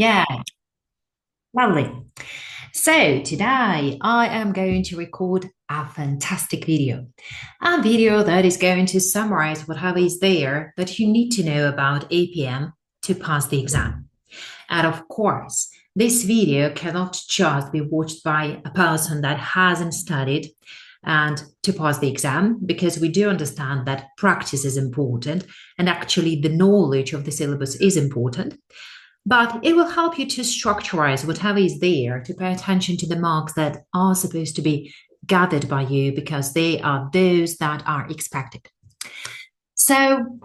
Yeah, lovely. So today I am going to record a fantastic a video that is going to summarize whatever is there that you need to know about APM to pass the exam. And of course, this video cannot just be watched by a person that hasn't studied and to pass the exam, because we do understand that practice is important and actually the knowledge of the syllabus is important. But it will help you to structurize whatever is there, to pay attention to the marks that are supposed to be gathered by you because they are those that are expected. So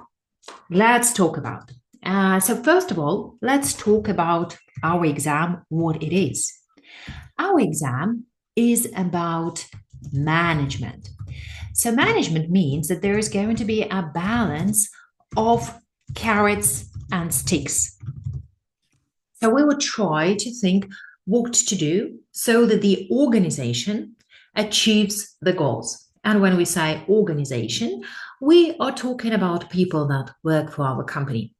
let's talk about. So first of all, let's talk about our exam, what it is. Our exam is about management. So management means that there is going to be a balance of carrots and sticks. So we would try to think what to do so that the organization achieves the goals. And when we say organization, we are talking about people that work for our company.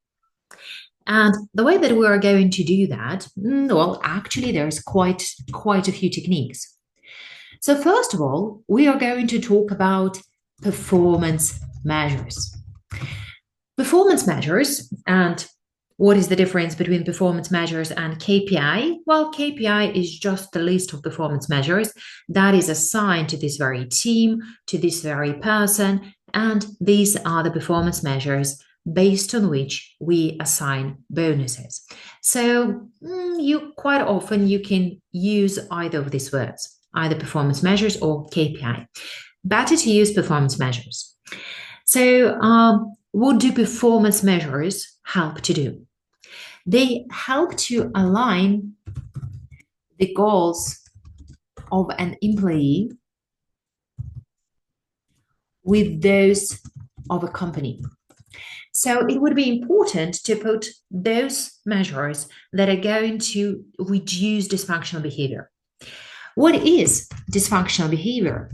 And the way that we are going to do that, well, actually, there's quite a few techniques. So first of all, we are going to talk about performance measures. Performance measures, and what is the difference between performance measures and KPI? Well, KPI is just the list of performance measures that is assigned to this very team, to this very person, and these are the performance measures based on which we assign bonuses. So you quite often you can use either of these words, either performance measures or KPI. Better to use performance measures. So what do performance measures help to do? They help to align the goals of an employee with those of a company. So it would be important to put those measures that are going to reduce dysfunctional behavior. What is dysfunctional behavior?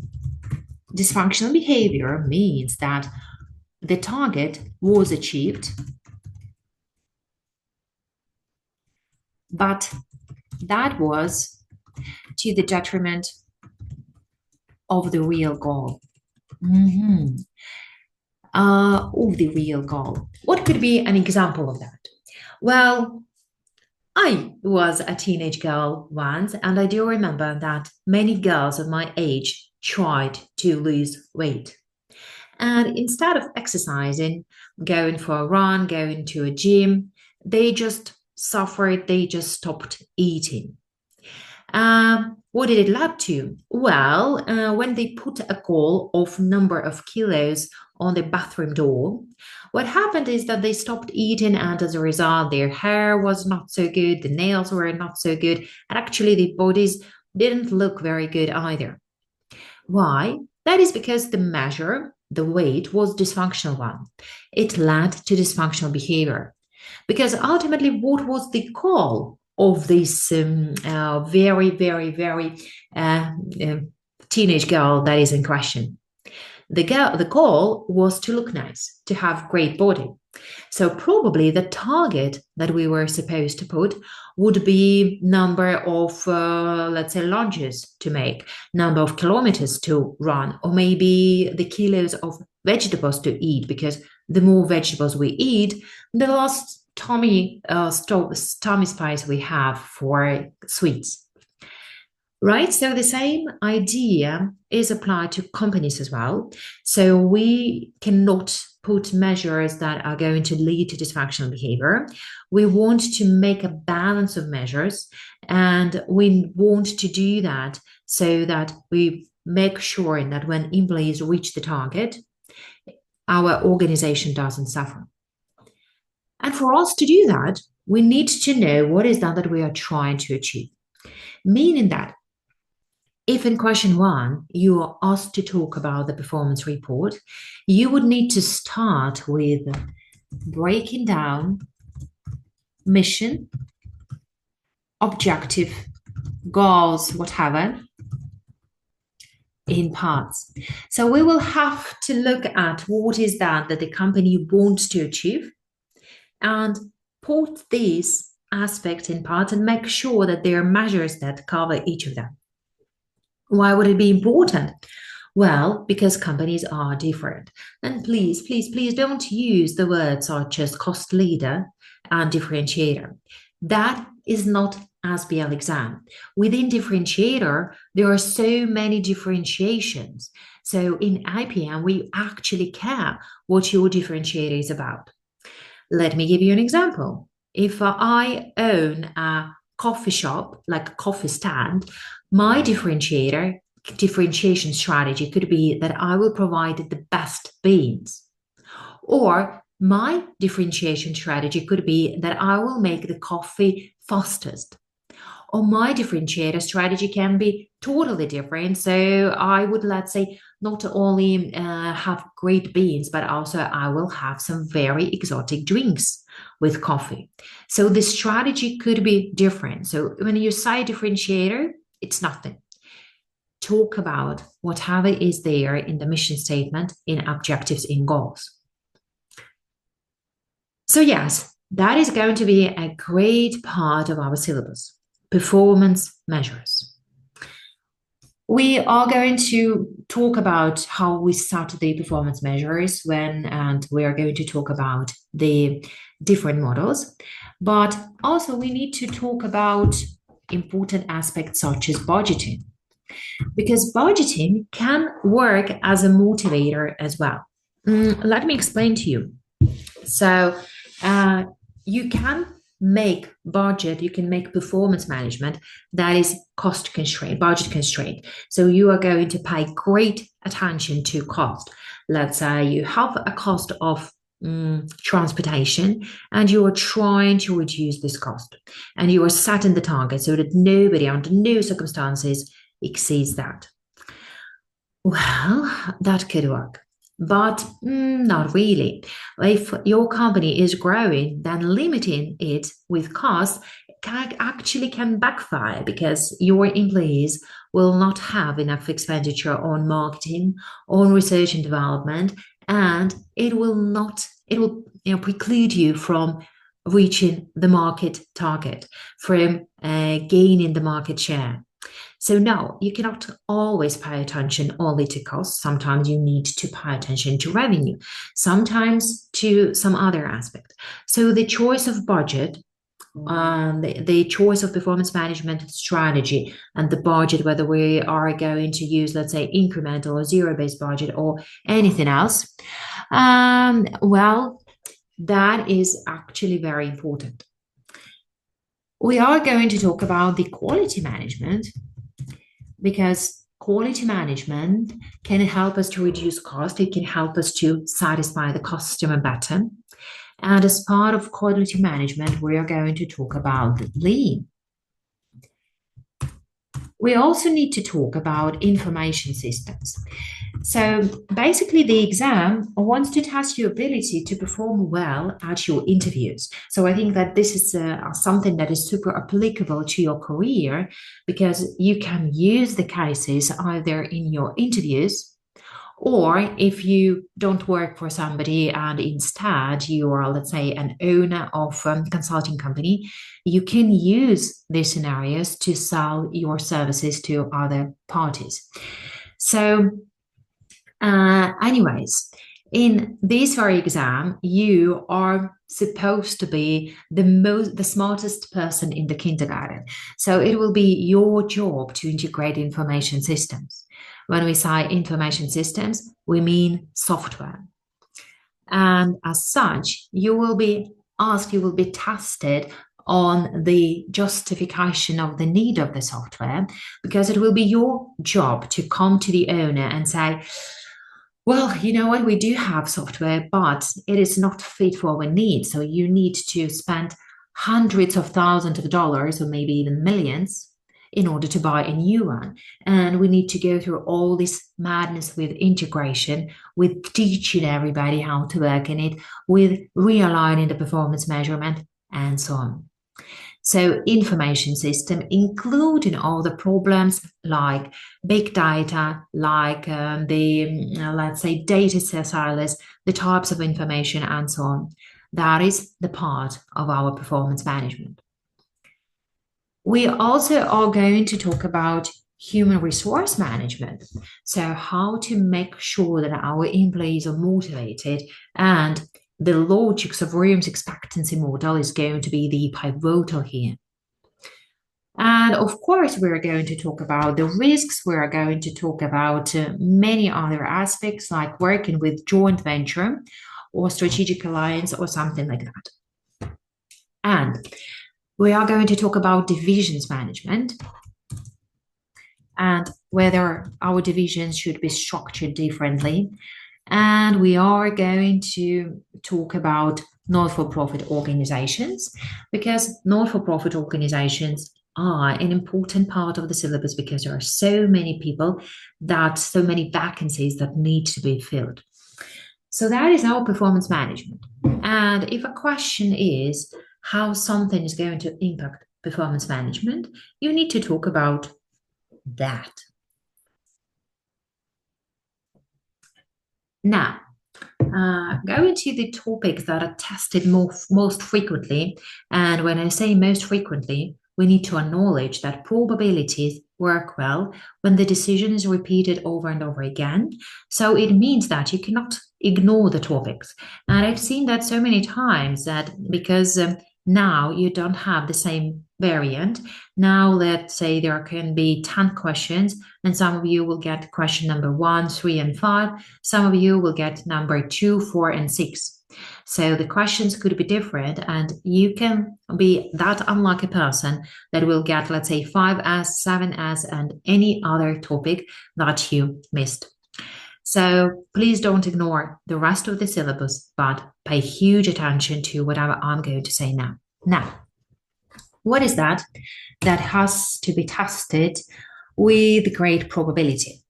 Dysfunctional behavior means that the target was achieved, but that was to the detriment of the real goal. Of the real goal. What could be an example of that? Well, I was a teenage girl once, and I do remember that many girls of my age tried to lose weight. And instead of exercising, going for a run, going to a gym, they just suffered, they just stopped eating. What did it lead to? Well, when they put a goal of number of kilos on the bathroom door, what happened is that they stopped eating, and as a result, their hair was not so good, the nails were not so good, and actually their bodies didn't look very good either. Why? That is because the measure, the weight, was dysfunctional one. It led to dysfunctional behavior. Because ultimately, what was the goal of this very, very, very teenage girl that is in question? The goal was to look nice, to have great body. So probably the target that we were supposed to put would be number of, let's say, lunges to make, number of kilometers to run, or maybe the kilos of vegetables to eat, because the more vegetables we eat, the less tummy spice we have for sweets. Right, so the same idea is applied to companies as well. So we cannot put measures that are going to lead to dysfunctional behavior. We want to make a balance of measures, and we want to do that so that we make sure that when employees reach the target, our organization doesn't suffer. And for us to do that, we need to know what is that we are trying to achieve. Meaning that if in question one you are asked to talk about the performance report, you would need to start with breaking down mission, objective, goals, whatever, in parts. So we will have to look at what is that the company wants to achieve and put this aspects and parts and make sure that there are measures that cover each of them. Why would it be important? Well, because companies are different. And please, please, please don't use the words such as cost leader and differentiator. That is not SBL exam. Within differentiator, there are so many differentiations. So in IPM, we actually care what your differentiator is about. Let me give you an example. If I own a coffee shop, like a coffee stand, my differentiation strategy could be that I will provide the best beans. Or my differentiation strategy could be that I will make the coffee fastest. Or my differentiator strategy can be totally different. So I would, let's say, not only have great beans, but also I will have some very exotic drinks with coffee. So the strategy could be different. So when you say differentiator, it's nothing. Talk about whatever is there in the mission statement, in objectives, in goals. So yes, that is going to be a great part of our syllabus, performance measures. We are going to talk about how we start the performance measures and we are going to talk about the different models, but also we need to talk about important aspects such as budgeting, because budgeting can work as a motivator as well. Let me explain to you. So you can make budget, you can make performance management that is cost constrained, budget constrained. So you are going to pay great attention to cost. Let's say you have a cost of transportation and you are trying to reduce this cost and you are setting the target so that nobody under no circumstances exceeds that. Well, that could work. But not really. If your company is growing, then limiting it with costs actually can backfire because your employees will not have enough expenditure on marketing, on research and development, and it will preclude you from reaching the market target, from gaining the market share. So no, you cannot always pay attention only to costs. Sometimes you need to pay attention to revenue, sometimes to some other aspect. So the choice of budget, the choice of performance management strategy and the budget, whether we are going to use, let's say, incremental or zero-based budget or anything else, well, that is actually very important. We are going to talk about the quality management, because quality management can help us to reduce cost. It can help us to satisfy the customer better. And as part of quality management, we are going to talk about lean. We also need to talk about information systems. So basically, the exam wants to test your ability to perform well at your interviews. So I think that this is something that is super applicable to your career, because you can use the cases either in your interviews, or if you don't work for somebody and instead you are, let's say, an owner of a consulting company, you can use these scenarios to sell your services to other parties. So anyways, in this very exam, you are supposed to be the smartest person in the kindergarten. So it will be your job to integrate information systems. When we say information systems, we mean software. And as such, you will be asked, you will be tested on the justification of the need of the software, because it will be your job to come to the owner and say, well, you know what, we do have software, but it is not fit for our needs. So you need to spend hundreds of thousands of dollars or maybe even millions in order to buy a new one. And we need to go through all this madness with integration, with teaching everybody how to work in it, with realigning the performance measurement, and so on. So information system, including all the problems like big data, like let's say, data silos, the types of information, and so on. That is the part of our performance management. We also are going to talk about human resource management. So, how to make sure that our employees are motivated, and the logics of Room's expectancy model is going to be the pivotal here. And of course, we're going to talk about the risks. We're going to talk about many other aspects like working with joint venture or strategic alliance or something like that. And we are going to talk about divisions management and whether our divisions should be structured differently. And we are going to talk about not-for-profit organizations because not-for-profit organizations are an important part of the syllabus because there are so many people so many vacancies that need to be filled. So that is our performance management. And if a question is how something is going to impact performance management, you need to talk about that. Now, going to the topics that are tested most frequently, and when I say most frequently, we need to acknowledge that probabilities work well when the decision is repeated over and over again. So it means that you cannot ignore the topics. And I've seen that so many times that because now you don't have the same variant. Now, let's say there can be 10 questions, and some of you will get question number 1, 3, and 5. Some of you will get number 2, 4, and 6. So the questions could be different, and you can be that unlucky person that will get, let's say, 5S, 7S, and any other topic that you missed. So please don't ignore the rest of the syllabus, but pay huge attention to whatever I'm going to say now. Now, what is that has to be tested with great probability?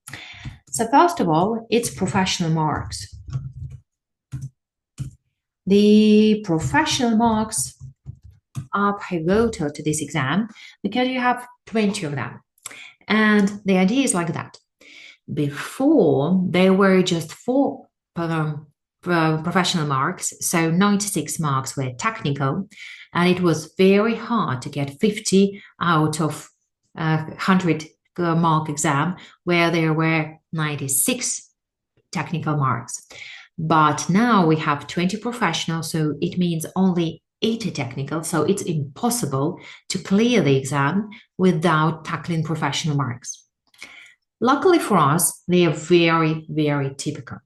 So first of all, it's professional marks. The professional marks are pivotal to this exam because you have 20 of them. And the idea is like that. Before, there were just 4 professional marks, so 96 marks were technical, and it was very hard to get 50 out of 100 mark exam where there were 96 technical marks. But now we have 20 professional, so it means only 80 technical, so it's impossible to clear the exam without tackling professional marks. Luckily for us, they are very, very typical.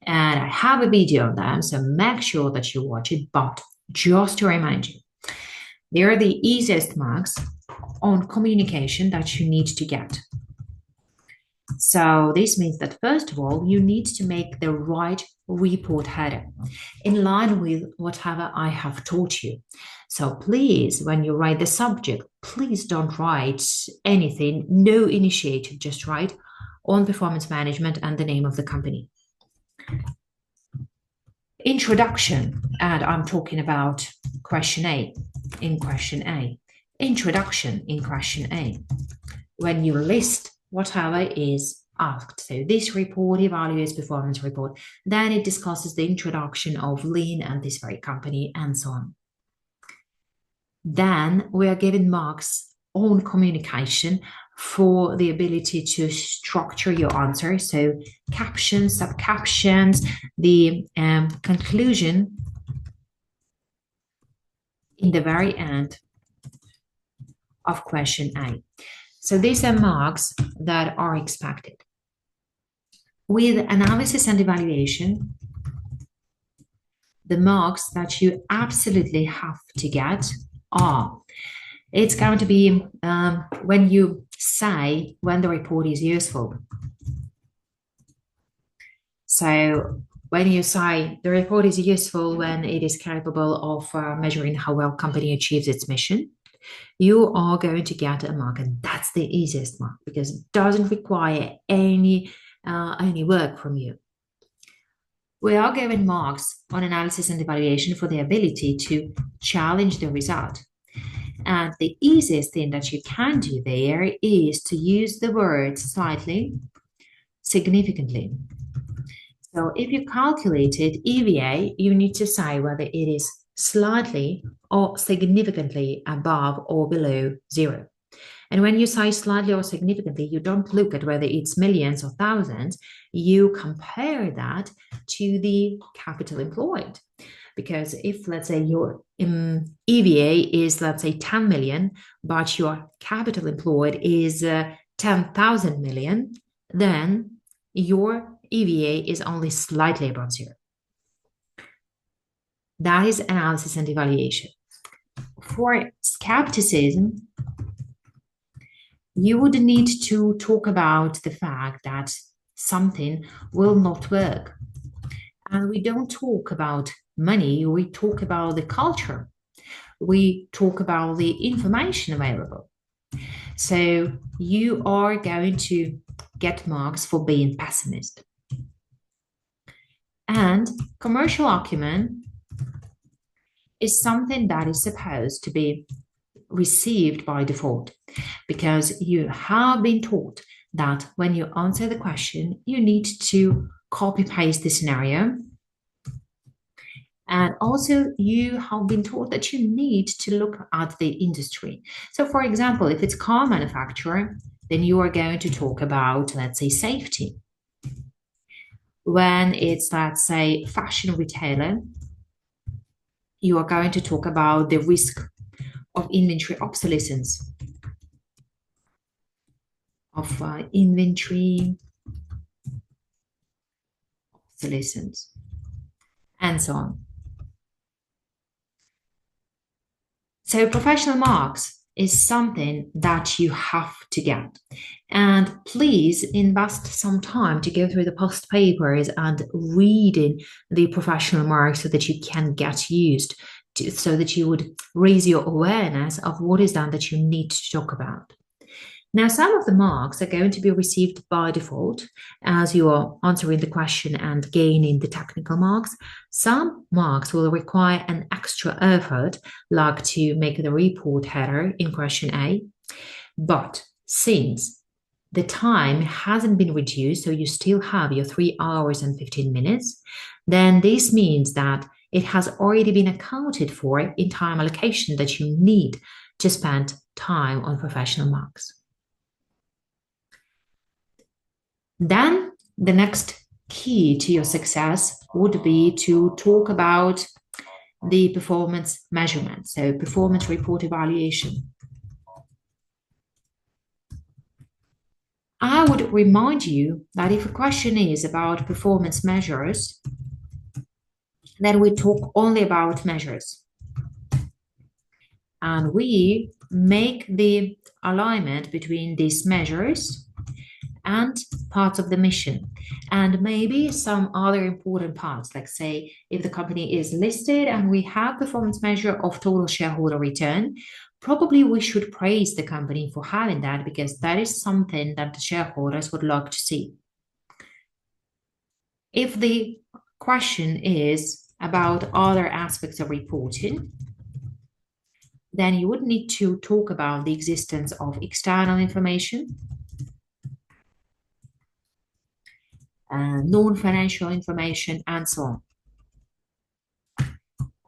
And I have a video on them, so make sure that you watch it. But just to remind you, they are the easiest marks on communication that you need to get. So this means that, first of all, you need to make the right report header in line with whatever I have taught you. So please, when you write the subject, please don't write anything, no initiative, just write on performance management and the name of the company. Introduction, and I'm talking about question A, in question A. Introduction in question A. When you list whatever is asked. So this report evaluates performance report. Then it discusses the introduction of Lean and this very company and so on. Then we are given marks on communication for the ability to structure your answer. So captions, subcaptions, the conclusion in the very end of question A. So these are marks that are expected. With analysis and evaluation, the marks that you absolutely have to get are, it's going to be when you say when the report is useful. So when you say the report is useful when it is capable of measuring how well company achieves its mission, you are going to get a mark, and that's the easiest mark because it doesn't require any work from you. We are given marks on analysis and evaluation for the ability to challenge the result. And the easiest thing that you can do there is to use the words slightly, significantly. So if you calculated EVA, you need to say whether it is slightly or significantly above or below 0. And when you say slightly or significantly, you don't look at whether it's millions or thousands, you compare that to the capital employed. Because if, let's say, your EVA is, let's say, 10 million, but your capital employed is 10,000 million, then your EVA is only slightly above zero. That is analysis and evaluation. For skepticism, you would need to talk about the fact that something will not work. And we don't talk about money, we talk about the culture. We talk about the information available. So you are going to get marks for being pessimist. And commercial acumen is something that is supposed to be received by default because you have been taught that when you answer the question, you need to copy paste the scenario. And also, you have been taught that you need to look at the industry. So, for example, if it's car manufacturer, then you are going to talk about, let's say, safety. When it's, let's say, fashion retailer, you are going to talk about the risk of inventory obsolescence, and so on. So professional marks is something that you have to get. And please invest some time to go through the past papers and reading the professional marks so that you can get used to, so that you would raise your awareness of what is that you need to talk about. Now, some of the marks are going to be received by default as you are answering the question and gaining the technical marks. Some marks will require an extra effort, like to make the report header in question A. But since the time hasn't been reduced, so you still have your 3 hours and 15 minutes, then this means that it has already been accounted for in time allocation that you need to spend time on professional marks. Then the next key to your success would be to talk about the performance measurement, so performance report evaluation. I would remind you that if a question is about performance measures, then we talk only about measures. And we make the alignment between these measures and parts of the mission, and maybe some other important parts, like say if the company is listed and we have performance measure of total shareholder return, probably we should praise the company for having that because that is something that the shareholders would like to see. If the question is about other aspects of reporting, then you would need to talk about the existence of external information, non-financial information, and so on.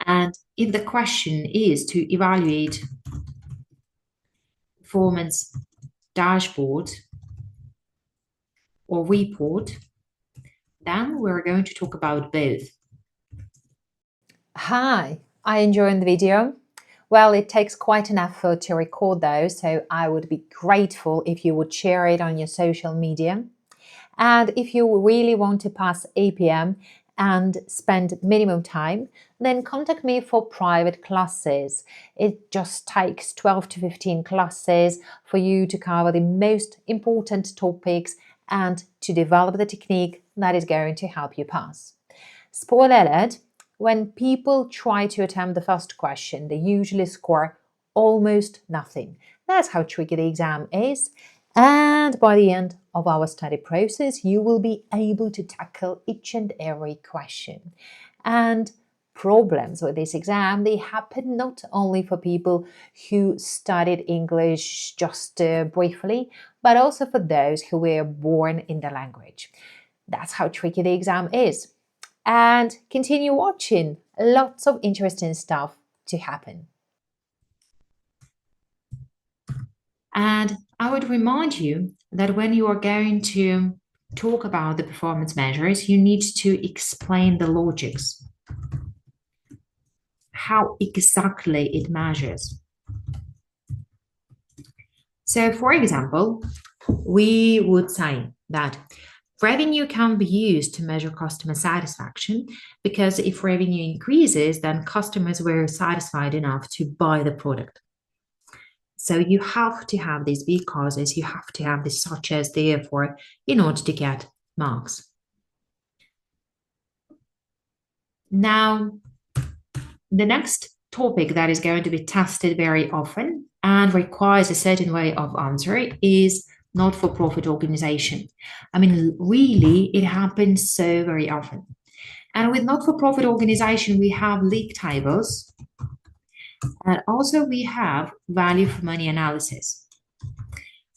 And if the question is to evaluate performance dashboard or report, then we're going to talk about both. Hi, I enjoyed the video. Well, it takes quite an effort to record those, so I would be grateful if you would share it on your social media. And if you really want to pass APM and spend minimum time, then contact me for private classes. It just takes 12 to 15 classes for you to cover the most important topics and to develop the technique that is going to help you pass. Spoiler alert, when people try to attempt the first question, they usually score almost nothing. That's how tricky the exam is. And by the end of our study process, you will be able to tackle each and every question. And problems with this exam, they happen not only for people who studied English just briefly, but also for those who were born in the language. That's how tricky the exam is. And continue watching, lots of interesting stuff to happen. And I would remind you that when you are going to talk about the performance measures, you need to explain the logics, how exactly it measures. So, for example, we would say that revenue can be used to measure customer satisfaction because if revenue increases, then customers were satisfied enough to buy the product. So you have to have these because, you have to have this such as, therefore, in order to get marks. Now, the next topic that is going to be tested very often and requires a certain way of answer is not-for-profit organization. I mean, really, it happens so very often. And with not-for-profit organization, we have league tables, and also we have value for money analysis.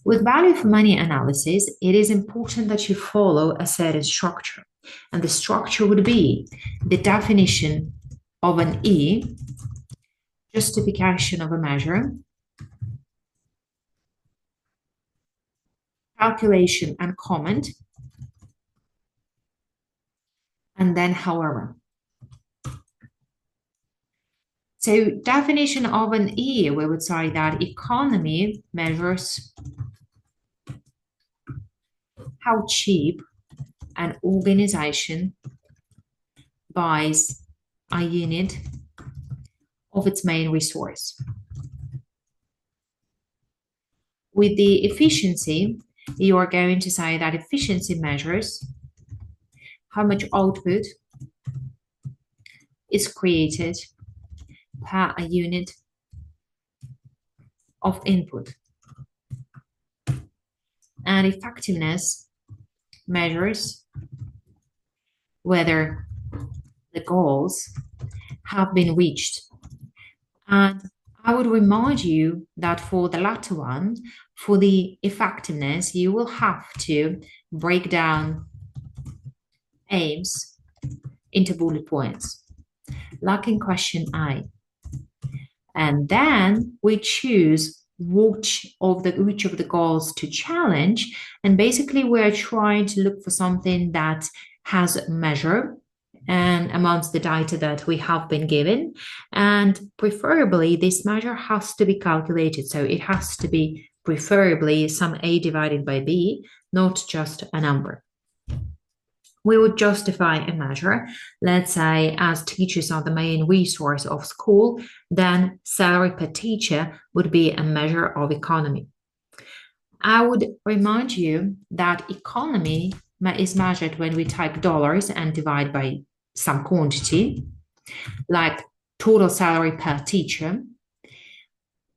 With value for money analysis, it is important that you follow a certain structure. And the structure would be the definition of an E, justification of a measure, calculation and comment, and then however. So definition of an E, we would say that economy measures how cheap an organization buys a unit of its main resource. With the efficiency, you are going to say that efficiency measures how much output is created per a unit of input. And effectiveness measures whether the goals have been reached. And I would remind you that for the latter one, for the effectiveness, you will have to break down aims into bullet points, like in question A. And then we choose which of the goals to challenge. And basically, we're trying to look for something that has a measure and amongst the data that we have been given. And preferably, this measure has to be calculated. So it has to be preferably some A divided by B, not just a number. We would justify a measure. Let's say as teachers are the main resource of school, then salary per teacher would be a measure of economy. I would remind you that economy is measured when we take dollars and divide by some quantity, like total salary per teacher.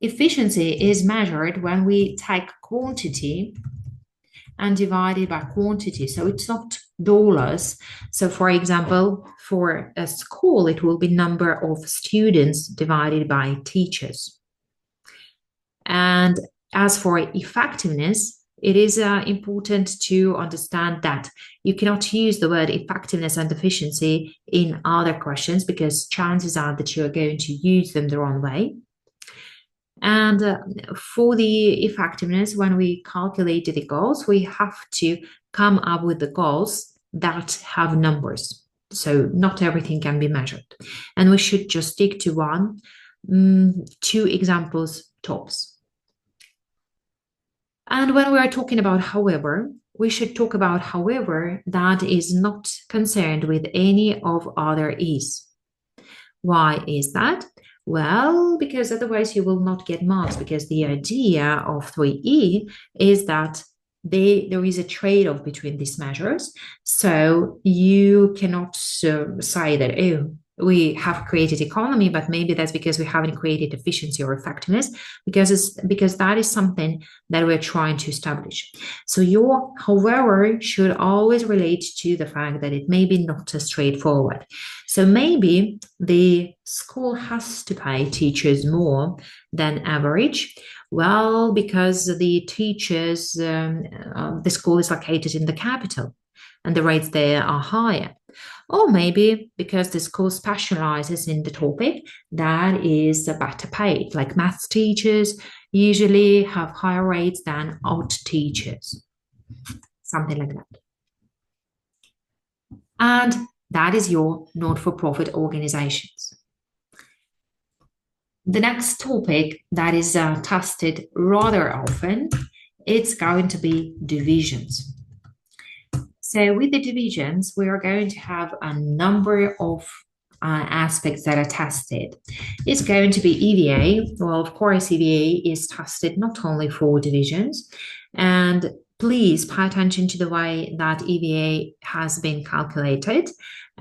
Efficiency is measured when we take quantity and divide it by quantity. So it's not dollars. So for example, for a school, it will be number of students divided by teachers. And as for effectiveness, it is important to understand that you cannot use the word effectiveness and efficiency in other questions because chances are that you are going to use them the wrong way. And for the effectiveness, when we calculate the goals, we have to come up with the goals that have numbers. So not everything can be measured. And we should just stick to one, two examples tops. And when we are talking about however, we should talk about however that is not concerned with any of other E's. Why is that? Well, because otherwise you will not get marks because the idea of 3E is that there is a trade-off between these measures. So you cannot say that, oh, we have created economy, but maybe that's because we haven't created efficiency or effectiveness, because that is something that we're trying to establish. So your however should always relate to the fact that it may be not as straightforward. So maybe the school has to pay teachers more than average. Well, because the teachers, the school is located in the capital and the rates there are higher. Or maybe because the school specializes in the topic that is better paid, like maths teachers usually have higher rates than art teachers, something like that. And that is your not-for-profit organizations. The next topic that is tested rather often, it's going to be divisions. So with the divisions, we are going to have a number of aspects that are tested. It's going to be EVA. Well, of course, EVA is tested not only for divisions, and please pay attention to the way that EVA has been calculated.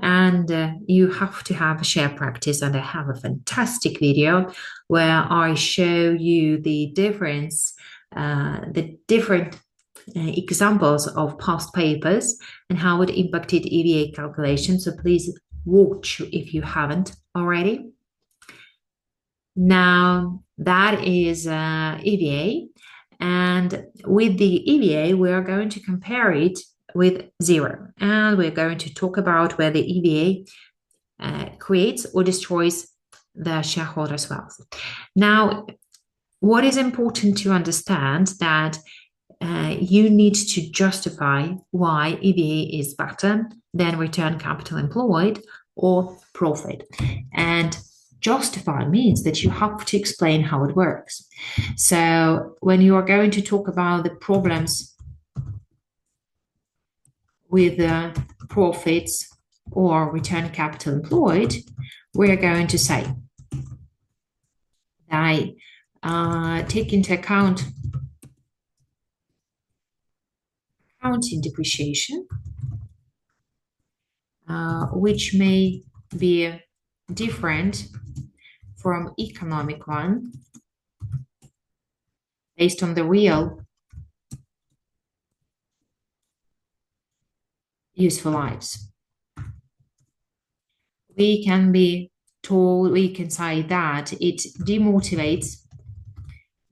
And you have to have a share practice, and I have a fantastic video where I show you the difference, the different examples of past papers and how it impacted EVA calculation. So please watch if you haven't already. Now that is EVA, and with the EVA we are going to compare it with zero, and we're going to talk about where the EVA creates or destroys the shareholders' wealth. Now, what is important to understand that you need to justify why EVA is better than return capital employed or profit. And justify means that you have to explain how it works. So when you are going to talk about the problems with profits or return capital employed, we are going to say that take into account accounting depreciation, which may be different from economic one based on the real useful lives. We can be told, we can say that it demotivates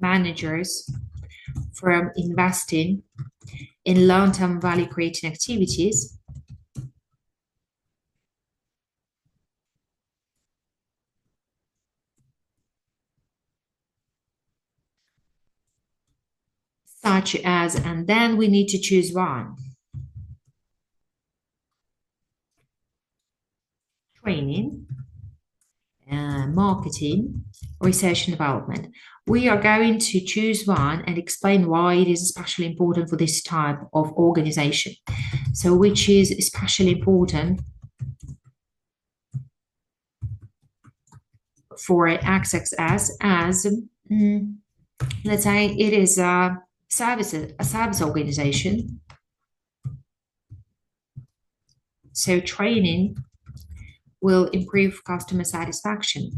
managers from investing in long-term value-creating activities such as, and then we need to choose one. Training, marketing, research and development. We are going to choose one and explain why it is especially important for this type of organization. So which is especially important for access as let's say it is a service organization. So training will improve customer satisfaction.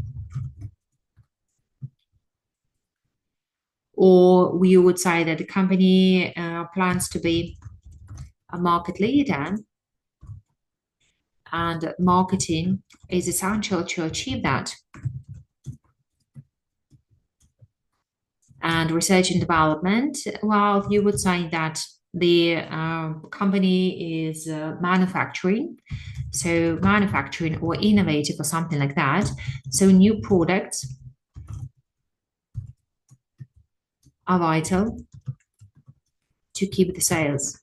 Or we would say that the company plans to be a market leader, and marketing is essential to achieve that. And research and development, well, you would say that the company is manufacturing, so manufacturing or innovative or something like that. So new products are vital to keep the sales.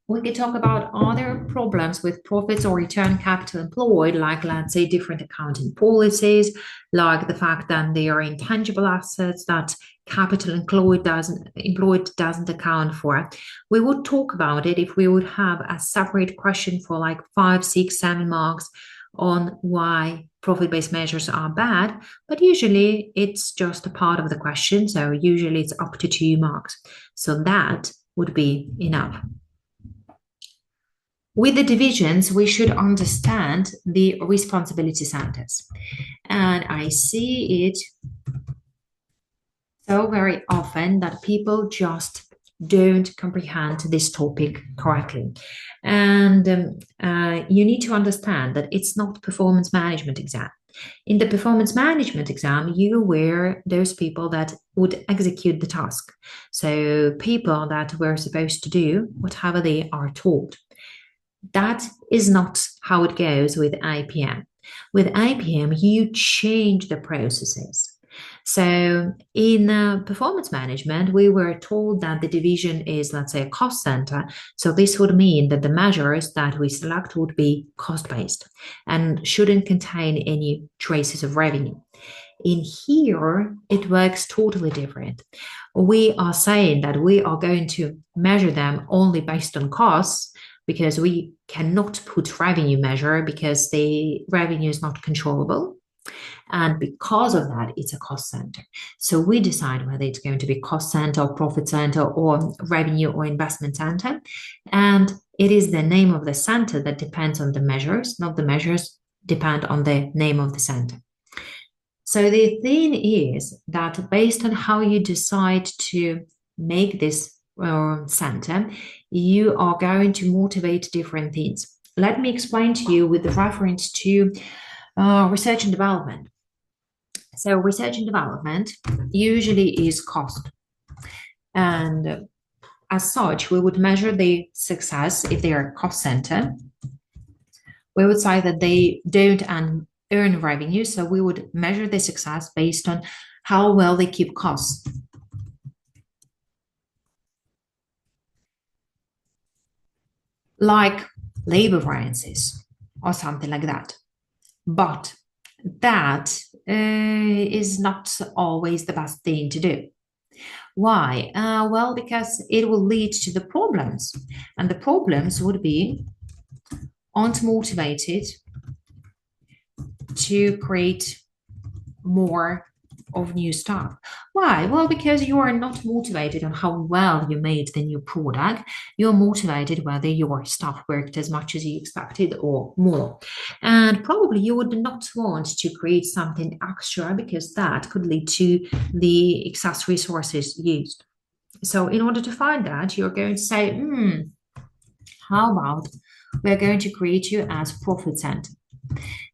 We could talk about other problems with profits or return capital employed, like let's say different accounting policies, like the fact that they are intangible assets that capital employed doesn't account for. We would talk about it if we would have a separate question for like 5, 6, 7 marks on why profit-based measures are bad, but usually it's just a part of the question, so usually it's up to 2 marks. So that would be enough. With the divisions, we should understand the responsibility centers. And I see it so very often that people just don't comprehend this topic correctly. And you need to understand that it's not performance management exam. In the performance management exam, you were those people that would execute the task. So people that were supposed to do whatever they are told. That is not how it goes with APM. With APM, you change the processes. So in performance management, we were told that the division is, let's say, a cost center. So this would mean that the measures that we select would be cost-based and shouldn't contain any traces of revenue. In here, it works totally different. We are saying that we are going to measure them only based on costs because we cannot put revenue measure because the revenue is not controllable. And because of that, it's a cost center. So we decide whether it's going to be cost center or profit center or revenue or investment center. And it is the name of the center that depends on the measures, not the measures depend on the name of the center. So the thing is that based on how you decide to make this center, you are going to motivate different things. Let me explain to you with the reference to research and development. So research and development usually is cost. And as such, we would measure the success if they are cost center. We would say that they don't earn revenue. So we would measure the success based on how well they keep costs. Like labor variances or something like that. But that is not always the best thing to do. Why? Well, because it will lead to the problems. And the problems would be aren't motivated to create more of new stuff. Why? Well, because you are not motivated on how well you made the new product. You're motivated whether your stuff worked as much as you expected or more. And probably you would not want to create something extra because that could lead to the excess resources used. So in order to find that, you're going to say, how about we're going to create you as profit center.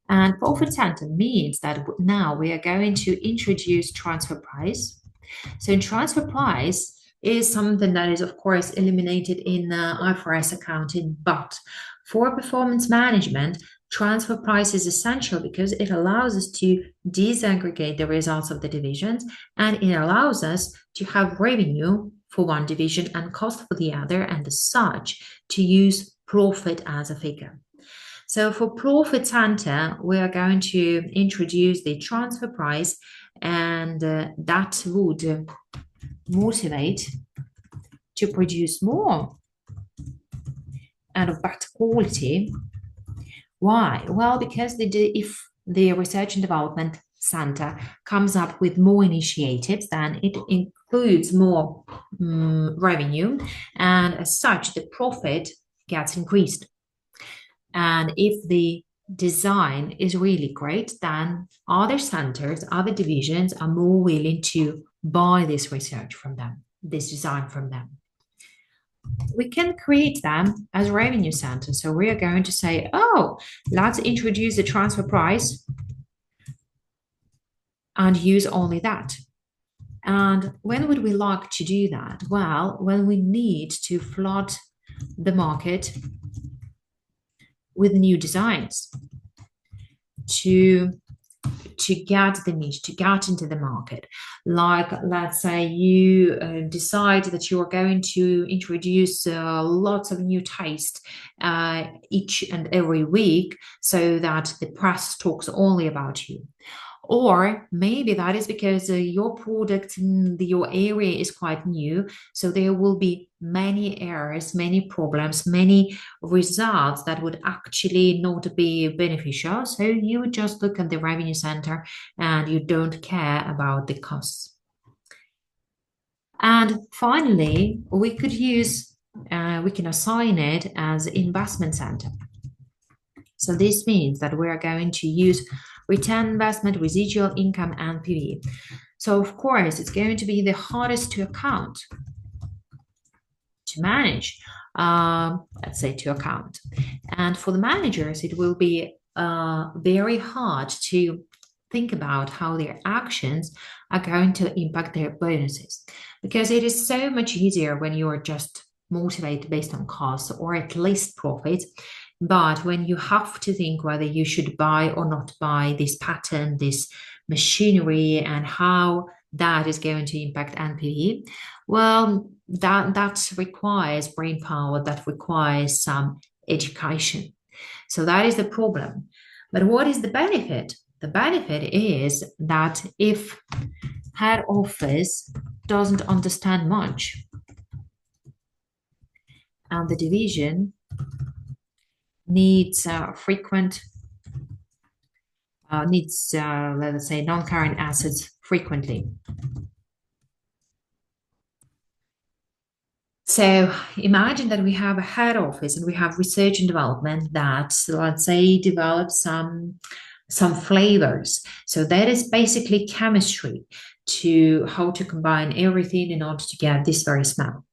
And profit center means that now we are going to introduce transfer price. So transfer price is something that is, of course, eliminated in IFRS accounting, but for performance management, transfer price is essential because it allows us to disaggregate the results of the divisions and it allows us to have revenue for one division and cost for the other, and as such, to use profit as a figure. So for profit center, we are going to introduce the transfer price, and that would motivate to produce more and of better quality. Why? Well, because if the research and development center comes up with more initiatives, then it includes more revenue, and as such, the profit gets increased. And if the design is really great, then other centers, other divisions are more willing to buy this research from them, this design from them. We can create them as revenue centers. So we are going to say, oh, let's introduce the transfer price and use only that. And when would we like to do that? Well, when we need to flood the market with new designs to get the niche, to get into the market. Like, let's say you decide that you are going to introduce lots of new taste each and every week so that the press talks only about you. Or maybe that is because your product in your area is quite new. So there will be many errors, many problems, many results that would actually not be beneficial. So you would just look at the revenue center and you don't care about the costs. And finally, we can assign it as investment center. So this means that we are going to use return investment, residual income, and PV. So of course, it's going to be the hardest to account, to manage, let's say to account. And for the managers, it will be very hard to think about how their actions are going to impact their bonuses, because it is so much easier when you are just motivated based on cost or at least profit. But when you have to think whether you should buy or not buy this pattern, this machinery, and how that is going to impact NPV, well, that requires brain power, that requires some education. So that is the problem. But what is the benefit? The benefit is that if head office doesn't understand much and the division needs let's say, non-current assets frequently. So imagine that we have a head office and we have research and development that, let's say, develops some flavors. So that is basically chemistry to how to combine everything in order to get this very smell.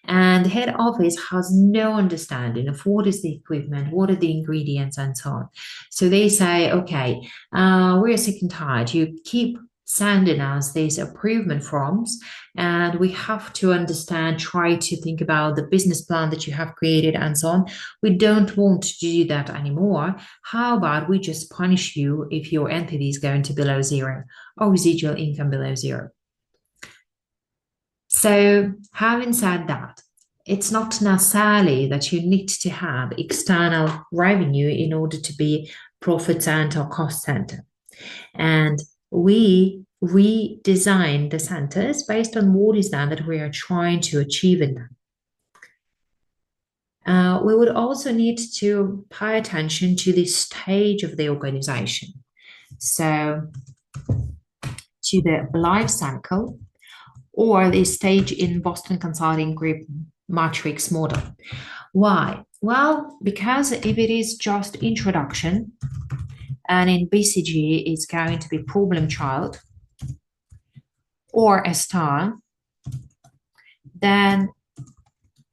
And the head office has no understanding of what is the equipment, what are the ingredients, and so on. So they say, okay, we're sick and tired. You keep sending us these improvement forms, and we have to understand, try to think about the business plan that you have created and so on. We don't want to do that anymore. How about we just punish you if your NPV is going to below zero or residual income below zero? So, having said that, it's not necessarily that you need to have external revenue in order to be profit center or cost center. And we redesign the centers based on what is that we are trying to achieve in them. We would also need to pay attention to the stage of the organization. So, to the life cycle, or the stage in Boston Consulting Group matrix model. Why? Well, because if it is just introduction, and in BCG it's going to be problem child or a star, then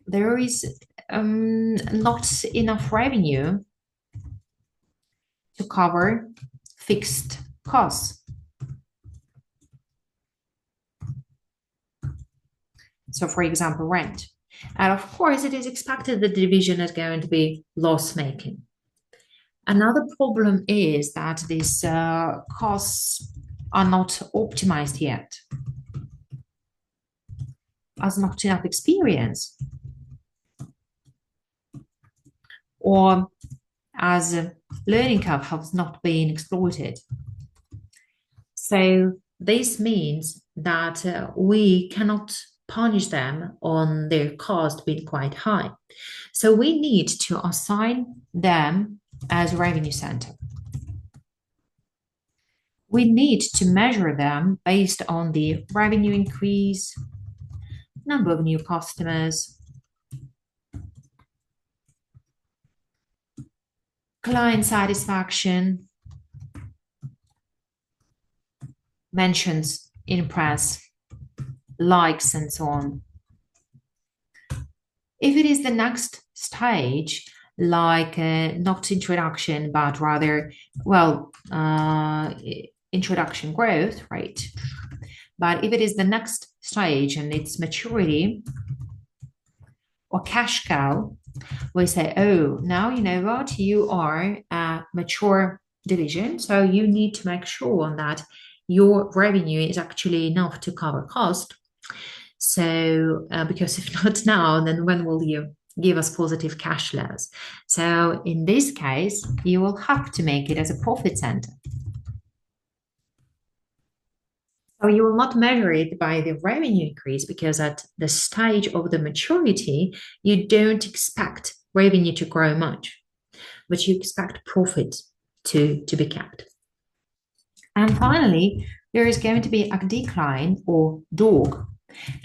there is not enough revenue to cover fixed costs. So, for example, rent. And of course, it is expected that the division is going to be loss-making. Another problem is that these costs are not optimized yet, as not enough experience, or as a learning curve has not been exploited. So this means that we cannot punish them on their cost being quite high. So we need to assign them as revenue center. We need to measure them based on the revenue increase, number of new customers, client satisfaction, mentions in press, likes, and so on. If it is the next stage, like not introduction, but rather, well, introduction growth, right? But if it is the next stage and its maturity or cash cow, we say, oh, now you know what, you are a mature division, so you need to make sure that your revenue is actually enough to cover cost. So, because if not now, then when will you give us positive cash flows? So, in this case, you will have to make it as a profit center. So, you will not measure it by the revenue increase, because at the stage of the maturity, you don't expect revenue to grow much, but you expect profit to be kept. And finally, there is going to be a decline or dog.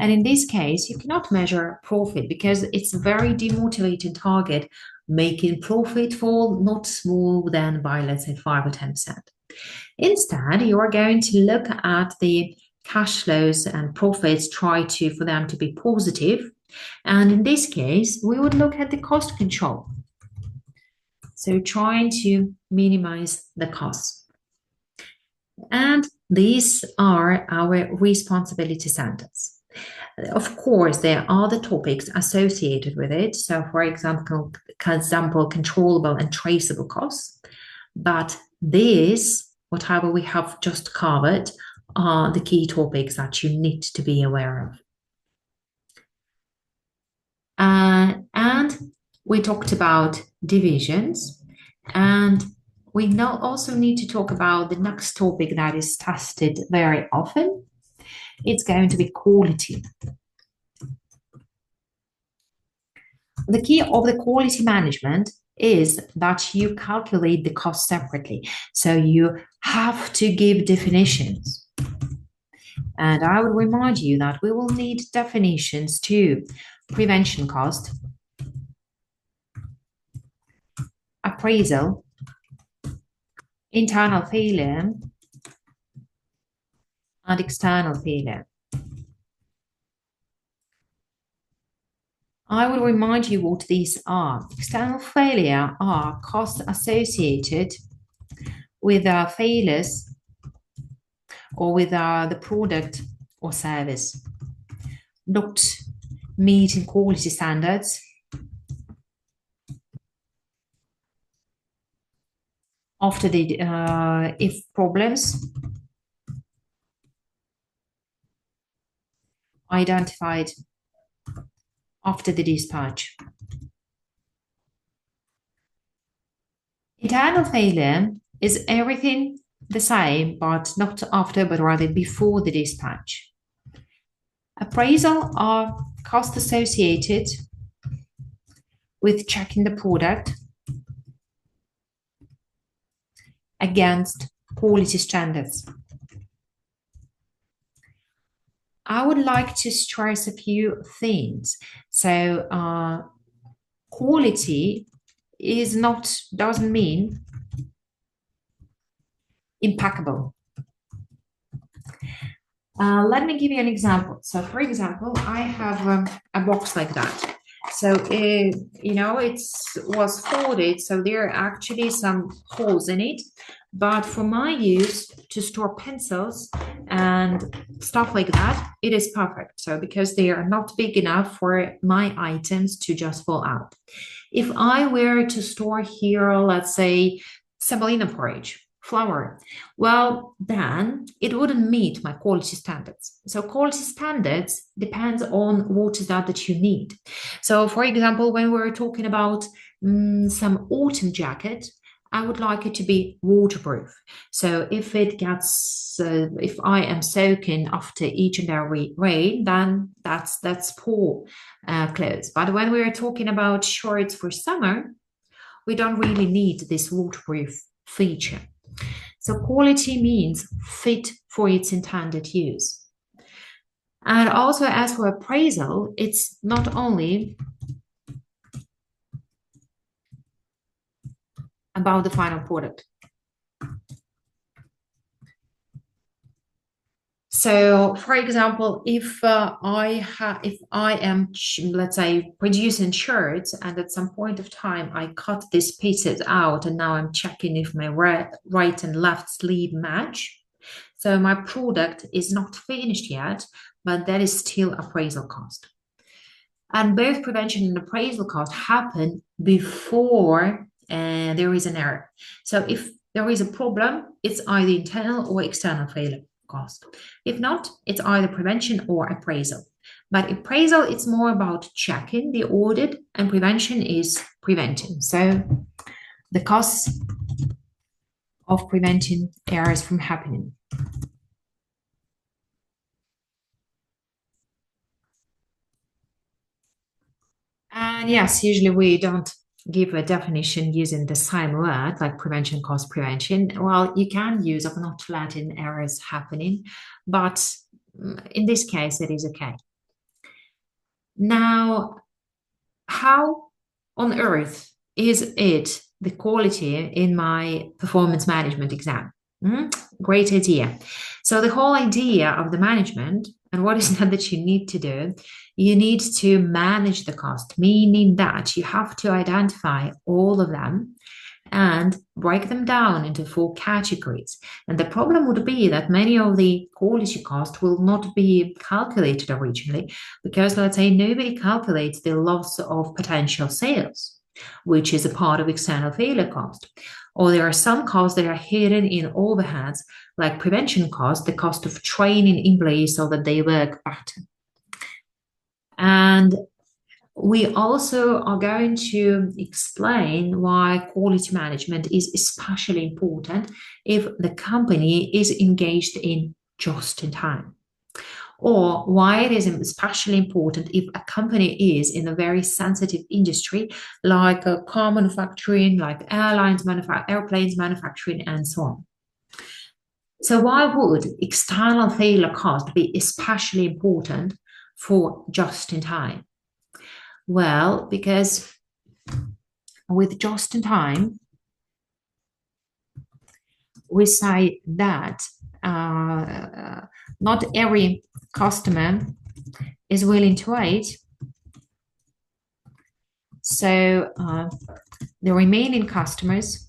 And in this case, you cannot measure profit because it's a very demotivating target, making profit fall not more than by, let's say, 5 or 10%. Instead, you are going to look at the cash flows and profits, try for them to be positive. And in this case, we would look at the cost control. So trying to minimize the costs. And these are our responsibility centers. Of course, there are the topics associated with it. So, for example, controllable and traceable costs. But these, whatever we have just covered, are the key topics that you need to be aware of. And we talked about divisions, and we now also need to talk about the next topic that is tested very often. It's going to be quality. The key of the quality management is that you calculate the cost separately. So you have to give definitions. And I would remind you that we will need definitions to prevention cost, appraisal, internal failure, and external failure. I will remind you what these are. External failure are costs associated with failures or with the product or service not meeting quality standards, after the if problems identified after the dispatch. Internal failure is everything the same, but not after, but rather before the dispatch. Appraisal are costs associated with checking the product against quality standards. I would like to stress a few things. So quality doesn't mean impeccable. Let me give you an example. So for example, I have a box like that. So it was folded, so there are actually some holes in it. But for my use to store pencils and stuff like that, it is perfect. So because they are not big enough for my items to just fall out. If I were to store here, let's say, semolina porridge, flour, well, then it wouldn't meet my quality standards. So quality standards depends on what is that you need. So for example, when we're talking about some autumn jacket, I would like it to be waterproof. So if if I am soaking after each and every rain, then that's poor clothes. But when we're talking about shorts for summer, we don't really need this waterproof feature. So quality means fit for its intended use. And also as for appraisal, it's not only about the final product. So, for example, if I am, let's say, producing shirts, and at some point of time I cut these pieces out, and now I'm checking if my right and left sleeve match. So my product is not finished yet, but that is still appraisal cost. And both prevention and appraisal cost happen before there is an error. So if there is a problem, it's either internal or external failure cost. If not, it's either prevention or appraisal. But appraisal, it's more about checking the audit, and prevention is preventing. So the costs of preventing errors from happening. And yes, usually we don't give a definition using the same word like prevention, cost prevention. Well, you can use of not letting errors happening, but in this case, it is okay. Now, how on earth is it the quality in my performance management exam? Great idea. So the whole idea of the management and what is that you need to do, you need to manage the cost, meaning that you have to identify all of them and break them down into four categories. And the problem would be that many of the quality costs will not be calculated originally because, let's say, nobody calculates the loss of potential sales, which is a part of external failure cost. Or there are some costs that are hidden in overheads, like prevention costs, the cost of training employees so that they work better. And we also are going to explain why quality management is especially important if the company is engaged in just in time, or why it is especially important if a company is in a very sensitive industry like car manufacturing, like airplanes manufacturing, and so on. So why would external failure cost be especially important for just in time? Well, because with just in time, we say that not every customer is willing to wait. So the remaining customers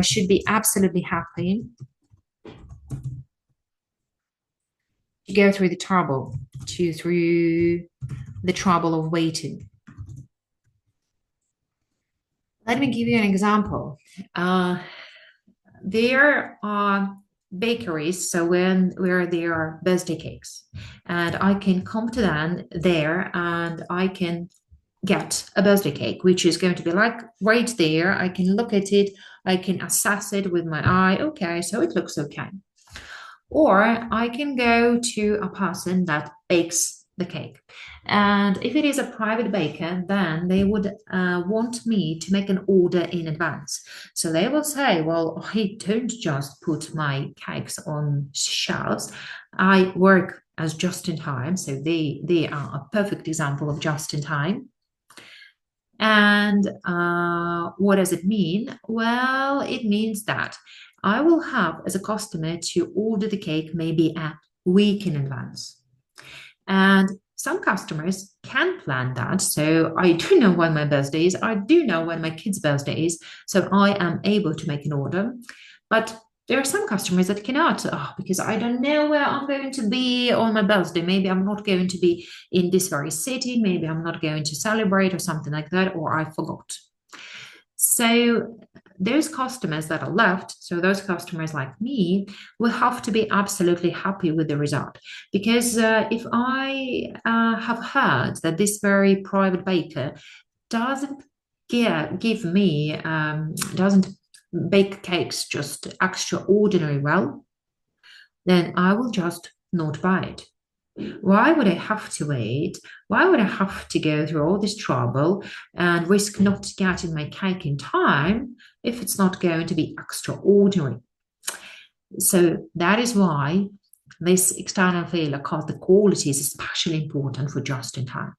should be absolutely happy to go through the trouble, of waiting. Let me give you an example. There are bakeries, so where there are birthday cakes, and I can come to them there and I can get a birthday cake, which is going to be like right there. I can look at it, I can assess it with my eye. Okay, so it looks okay. Or I can go to a person that bakes the cake. And if it is a private baker, then they would want me to make an order in advance. So they will say, well, I don't just put my cakes on shelves. I work as just in time. So they are a perfect example of just in time. And what does it mean? Well, it means that I will have as a customer to order the cake maybe a week in advance. And some customers can plan that. So I do know when my birthday is. I do know when my kid's birthday is. So I am able to make an order. But there are some customers that cannot, because I don't know where I'm going to be on my birthday. Maybe I'm not going to be in this very city. Maybe I'm not going to celebrate or something like that, or I forgot. So those customers that are left, so those customers like me, will have to be absolutely happy with the result. Because if I have heard that this very private baker doesn't give me, doesn't bake cakes just extraordinary well, then I will just not buy it. Why would I have to wait? Why would I have to go through all this trouble and risk not getting my cake in time if it's not going to be extraordinary? So that is why this external failure cost, the quality is especially important for just in time.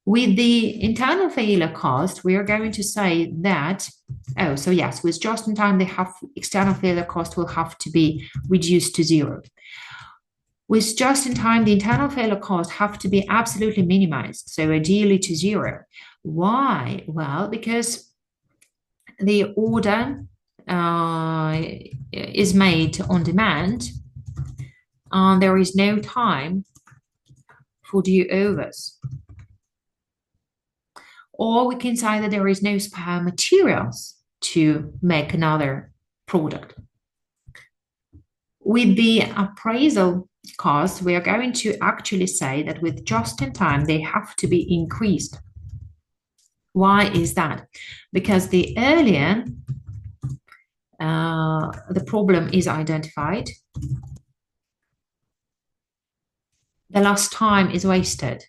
With the internal failure cost, we are going to say that, so yes, with just in time, the external failure cost will have to be reduced to zero. With just in time, the internal failure costs have to be absolutely minimized, so ideally to zero. Why? Well, because the order is made on demand, and there is no time for do-overs. Or we can say that there is no spare materials to make another product. With the appraisal costs, we are going to actually say that with just in time, they have to be increased. Why is that? Because the earlier the problem is identified, the less time is wasted,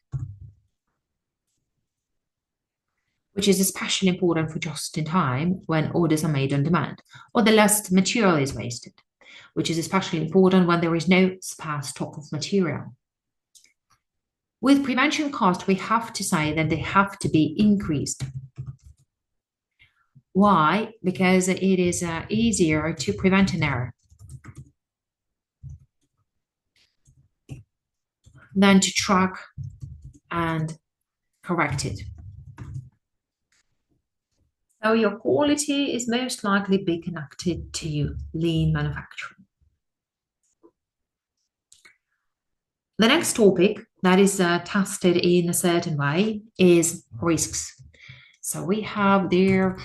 which is especially important for just in time when orders are made on demand, or the less material is wasted, which is especially important when there is no spare stock of material. With prevention costs, we have to say that they have to be increased. Why? Because it is easier to prevent an error than to track and correct it. So your quality is most likely be connected to lean manufacturing. The next topic that is tested in a certain way is risks. So we have there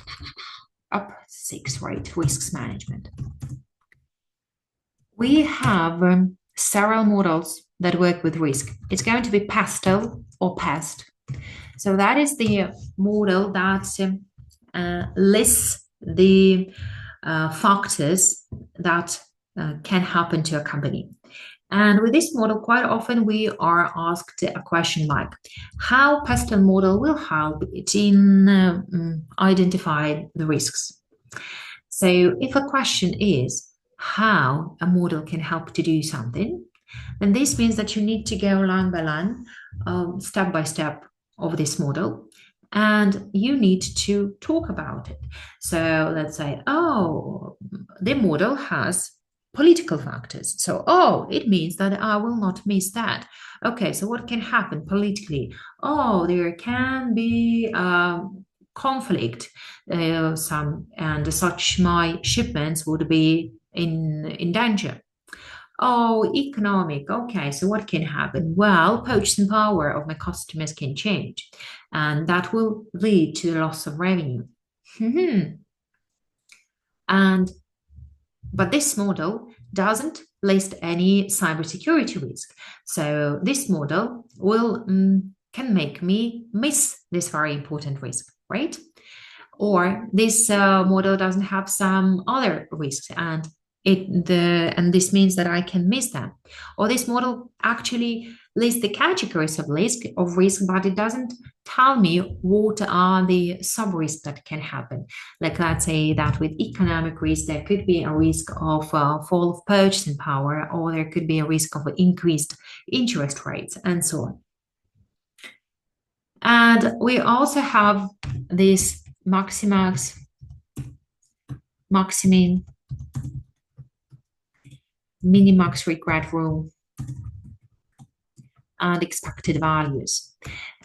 up 6, right? Risks management. We have several models that work with risk. It's going to be PASTEL or PAST. So that is the model that lists the factors that can happen to a company. And with this model, quite often we are asked a question like, how PASTEL model will help it in identify the risks? So if a question is how a model can help to do something, then this means that you need to go line by line, step by step of this model, and you need to talk about it. So let's say, oh, the model has political factors. So, oh, it means that I will not miss that. Okay, so what can happen politically? Oh, there can be conflict, some and such my shipments would be in danger. Oh, economic. Okay, so what can happen? Well, purchasing power of my customers can change, and that will lead to the loss of revenue. And but this model doesn't list any cybersecurity risk. So this model will can make me miss this very important risk, right? Or this model doesn't have some other risks, and this means that I can miss them. Or this model actually lists the categories of risk, but it doesn't tell me what are the sub risks that can happen. Like let's say that with economic risk, there could be a risk of fall of purchasing power, or there could be a risk of increased interest rates, and so on. And we also have this maximax, maximin, minimax regret rule, and expected values.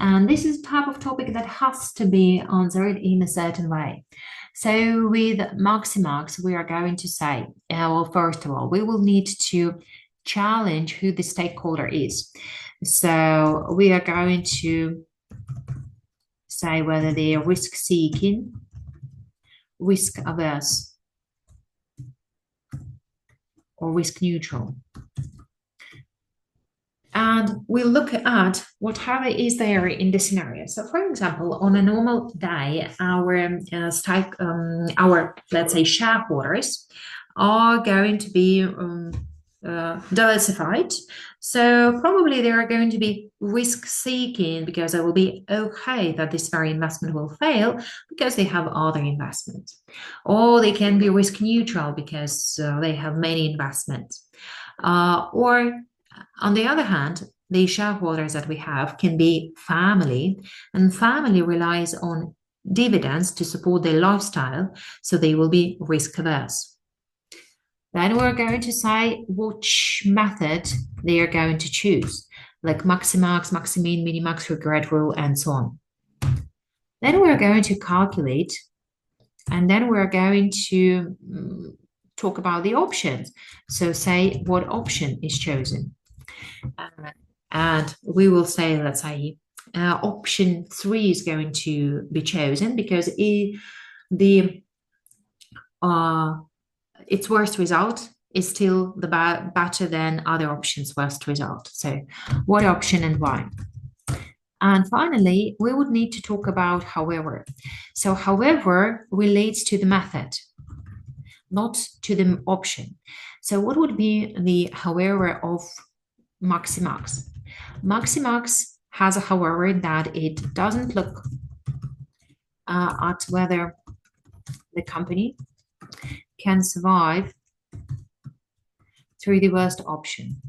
And this is a type of topic that has to be answered in a certain way. So with maximax, we are going to say, well, first of all, we will need to challenge who the stakeholder is. So we are going to say whether they are risk seeking, risk averse, or risk neutral. And we look at whatever is there in the scenario. So, for example, on a normal day, our let's say shareholders are going to be diversified. So probably they are going to be risk seeking because it will be okay that this very investment will fail because they have other investments. Or they can be risk neutral because they have many investments. Or on the other hand, the shareholders that we have can be family, and family relies on dividends to support their lifestyle, so they will be risk averse. Then we're going to say which method they are going to choose, like maximax, maximin, minimax, regret rule, and so on. Then we're going to calculate, and then we're going to talk about the options. So say what option is chosen. And we will say, let's say, option 3 is going to be chosen because its worst result is still better than other options' worst result. So what option and why? And finally, we would need to talk about however. So however relates to the method, not to the option. So what would be the however of maximax? Maximax has a however that it doesn't look at whether the company can survive through the worst option.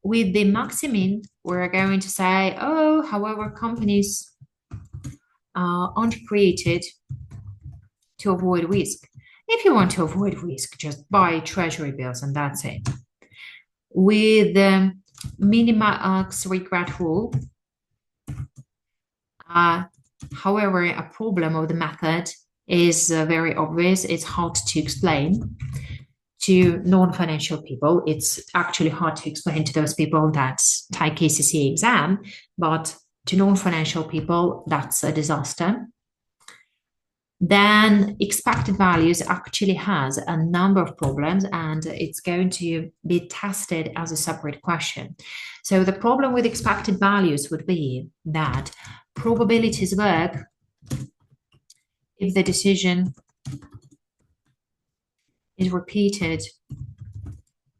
With the maximin, we're going to say, oh, however, companies aren't created to avoid risk. If you want to avoid risk, just buy treasury bills and that's it. With minimax regret rule. However, a problem of the method is very obvious. It's hard to explain to non-financial people. It's actually hard to explain to those people that take ACCA exam, but to non-financial people, that's a disaster. Then expected values actually has a number of problems and it's going to be tested as a separate question. So the problem with expected values would be that probabilities work if the decision is repeated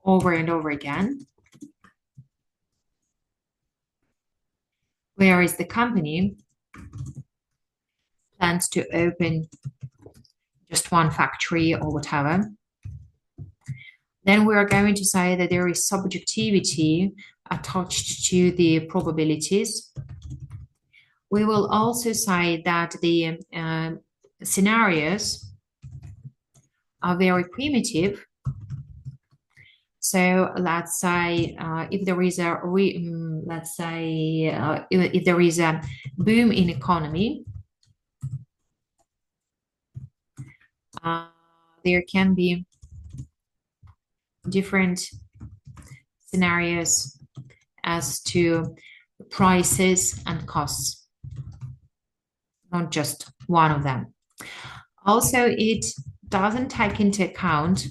over and over again, whereas the company plans to open just one factory or whatever. Then we are going to say that there is subjectivity attached to the probabilities. We will also say that the scenarios are very primitive. So let's say if there is a if there is a boom in economy, there can be different scenarios as to prices and costs, not just one of them. Also, it doesn't take into account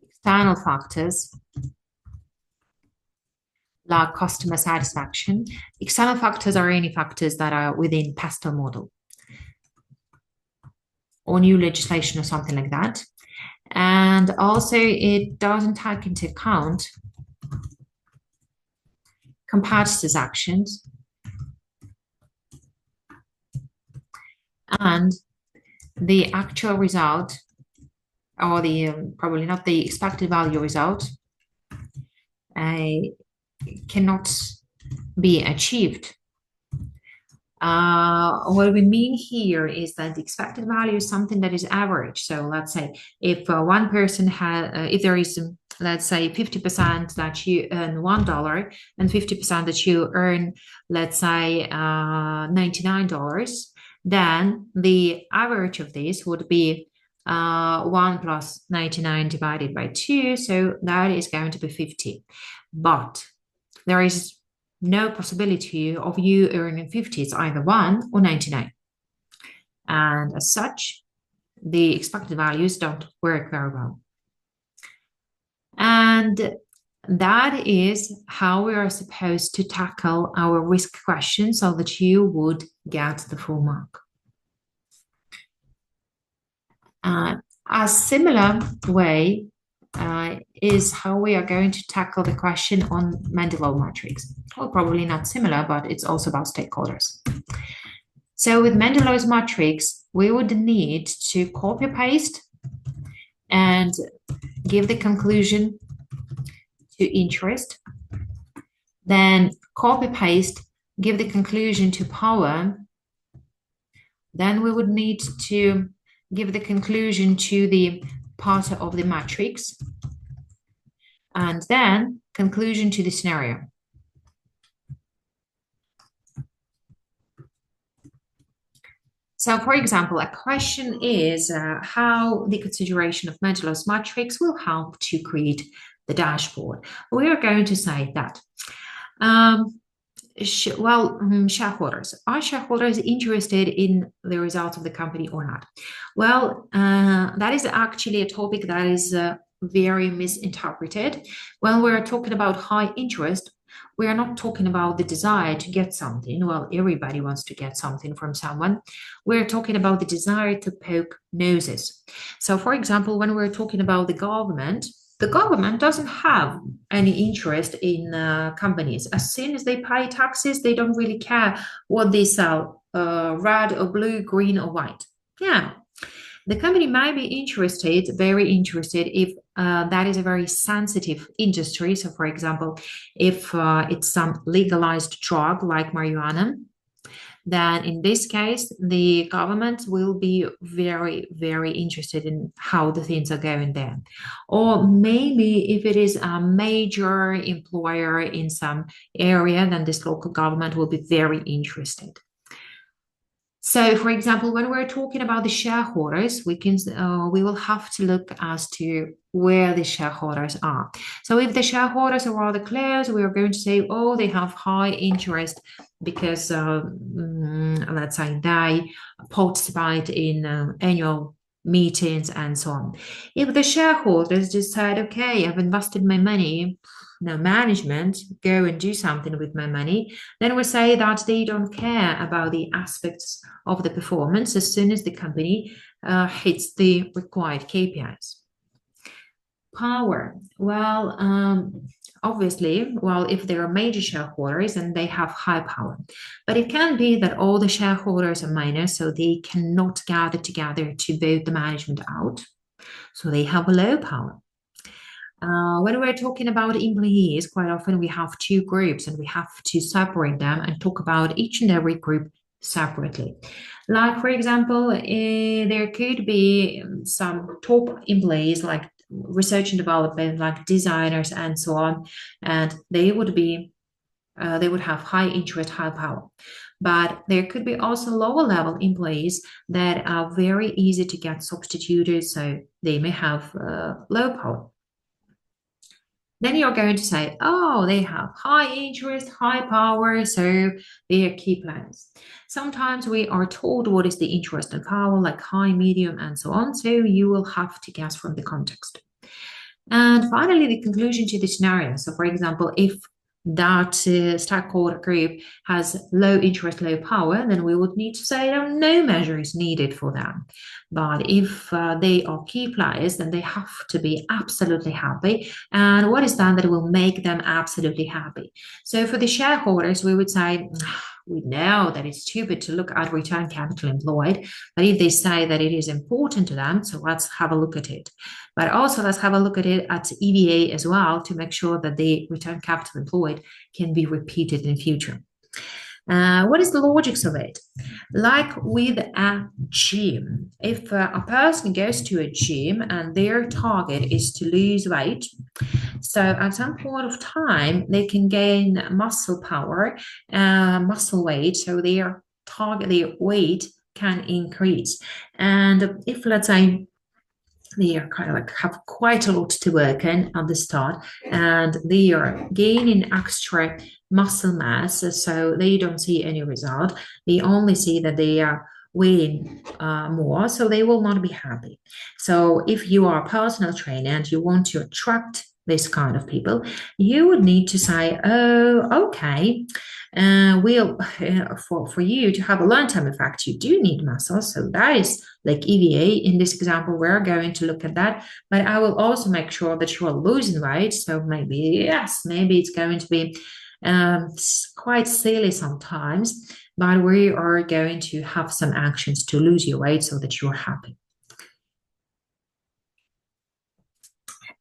external factors like customer satisfaction. External factors are any factors that are within PESTEL model or new legislation or something like that. And also it doesn't take into account competitors' actions and the actual result, or the probably not the expected value result, cannot be achieved. What we mean here is that the expected value is something that is average. So let's say if one person has, if there is, let's say 50% that you earn $1 and 50% that you earn, let's say $99, then the average of this would be 1 plus 99 divided by 2. So that is going to be 50. But there is no possibility of you earning 50. It's either 1 or 99. And as such, the expected values don't work very well. And that is how we are supposed to tackle our risk question so that you would get the full mark. A similar way is how we are going to tackle the question on Mendelov matrix. Well, probably not similar, but it's also about stakeholders. So with Mendelov's matrix, we would need to copy paste and give the conclusion to interest, then copy paste, give the conclusion to power, then we would need to give the conclusion to the part of the matrix, and then conclusion to the scenario. So, for example, a question is how the consideration of Mendelov's matrix will help to create the dashboard. We are going to say that, shareholders. Are shareholders interested in the results of the company or not? Well, that is actually a topic that is very misinterpreted. When we're talking about high interest, we are not talking about the desire to get something. Well, everybody wants to get something from someone. We're talking about the desire to poke noses. So, for example, when we're talking about the government doesn't have any interest in companies. As soon as they pay taxes, they don't really care what they sell, red or blue, green or white. Yeah. The company might be interested, very interested, if that is a very sensitive industry. So, for example, if it's some legalized drug like marijuana, then in this case, the government will be very, very interested in how the things are going there. Or maybe if it is a major employer in some area, then this local government will be very interested. So, for example, when we're talking about the shareholders, we will have to look as to where the shareholders are. So, if the shareholders are rather close, we are going to say, oh, they have high interest because, let's say, they participate in annual meetings and so on. If the shareholders decide, okay, I've invested my money, now management go and do something with my money, then we say that they don't care about the aspects of the performance as soon as the company hits the required KPIs. Power. Well, obviously, well, if they are major shareholders and they have high power, but it can be that all the shareholders are minor, so they cannot gather together to vote the management out. So they have a low power. When we're talking about employees, quite often we have two groups and we have to separate them and talk about each and every group separately. Like, for example, there could be some top employees like research and development, like designers and so on, and they would have high interest, high power. But there could be also lower level employees that are very easy to get substituted, so they may have low power. Then you're going to say, oh, they have high interest, high power, so they are key players. Sometimes we are told what is the interest and power, like high, medium, and so on. So you will have to guess from the context. And finally, the conclusion to the scenario. So, for example, if that stakeholder group has low interest, low power, then we would need to say no measure is needed for them. But if they are key players, then they have to be absolutely happy. And what is that will make them absolutely happy? So for the shareholders, we would say, we know that it's stupid to look at return capital employed, but if they say that it is important to them, so let's have a look at it. But also let's have a look at it at EVA as well to make sure that the return capital employed can be repeated in the future. What is the logics of it? Like with a gym, if a person goes to a gym and their target is to lose weight, so at some point of time, they can gain muscle power, muscle weight, so their target, their weight can increase. And if, let's say, they are kind of like have quite a lot to work in at the start, and they are gaining extra muscle mass, so they don't see any result. They only see that they are weighing more, so they will not be happy. So if you are a personal trainer and you want to attract this kind of people, you would need to say, oh, okay, for you to have a long-term effect, you do need muscle. So that is like EVA. In this example, we're going to look at that, but I will also make sure that you are losing weight. So maybe, yes, maybe it's going to be quite silly sometimes, but we are going to have some actions to lose your weight so that you're happy.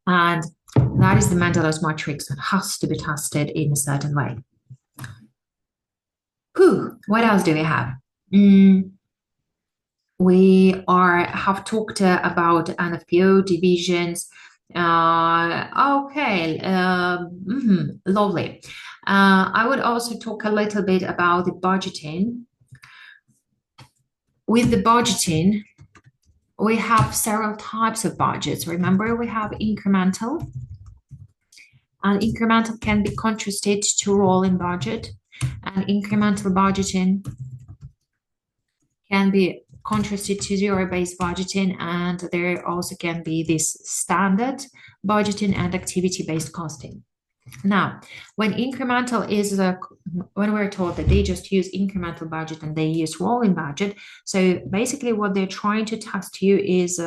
And that is the Mandela's matrix that has to be tested in a certain way. What else do we have? We have talked about NFPO divisions. Okay, lovely. I would also talk a little bit about the budgeting. With the budgeting, we have several types of budgets. Remember, we have incremental. And incremental can be contrasted to rolling budget. And incremental budgeting can be contrasted to zero-based budgeting, and there also can be this standard budgeting and activity-based costing. Now, when incremental is when we're told that they just use incremental budget and they use rolling budget, so basically what they're trying to test you is